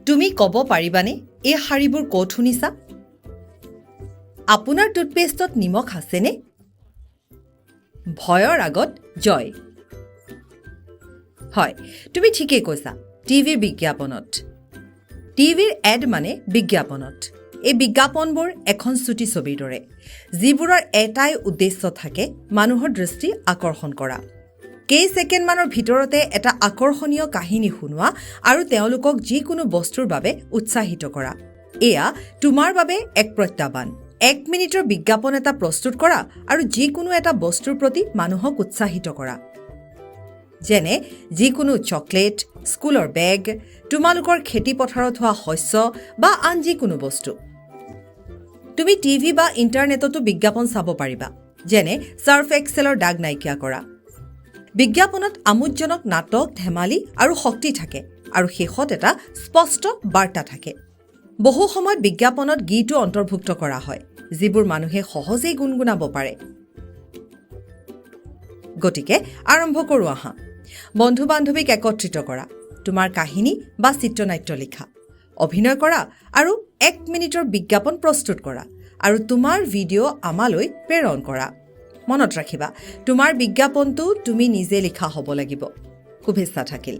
তুমি ক'ব পাৰিবানে এই শাৰীবোৰ ক'ত শুনিছা? আপোনাৰ টুথপেষ্টত নিমখ আছেনে? ভয়ৰ আগত জয়। হয়, তুমি ঠিকেই কৈছা, টিভিৰ বিজ্ঞাপনত। টিভিৰ এড মানে বিজ্ঞাপনত। এই বিজ্ঞাপনবোৰ এখন চুটি ছবিৰ দৰে, যিবোৰৰ এটাই উদ্দেশ্য থাকে মানুহৰ দৃষ্টি আকৰ্ষণ কৰা। কেইছেকেণ্ডমানৰ ভিতৰতে এটা আকৰ্ষণীয় কাহিনী শুনোৱা আৰু তেওঁলোকক যিকোনো বস্তুৰ বাবে উৎসাহিত কৰা। এয়া তোমাৰ বাবে এক প্ৰত্যাহ্বান। 1 মিনিটৰ বিজ্ঞাপন এটা প্ৰস্তুত কৰা আৰু যিকোনো এটা বস্তুৰ প্ৰতি মানুহক উৎসাহিত কৰা। যেনে যিকোনো চকলেট, স্কুলৰ বেগ, তোমালোকৰ খেতিপথাৰত হোৱা শস্য বা আন যিকোনো বস্তু। তুমি টিভি বা ইণ্টাৰনেটতো বিজ্ঞাপন চাব পাৰিবা, যেনে চাৰ্ফ এক্সেলৰ দাগ নাইকিয়া কৰা। বিজ্ঞাপনত আমোদজনক নাটক, ধেমালি আৰু শক্তি থাকে আৰু শেষত এটা স্পষ্ট বাৰ্তা থাকে। বহু সময়ত বিজ্ঞাপনত গীতো অন্তৰ্ভুক্ত কৰা হয়, যিবোৰ মানুহে সহজেই গুণগুণাব পাৰে। গতিকে আৰম্ভ কৰোঁ আহা। বন্ধু-বান্ধৱীক একত্ৰিত কৰা, তোমাৰ কাহিনী বা চিত্ৰনাট্য লিখা, অভিনয় কৰা আৰু 1 মিনিটৰ বিজ্ঞাপন প্ৰস্তুত কৰা আৰু তোমাৰ ভিডিঅ' আমালৈ প্ৰেৰণ কৰা। মনত ৰাখিবা, তোমাৰ বিজ্ঞাপনটো তুমি নিজে লিখা হ'ব লাগিব। শুভেচ্ছা থাকিল।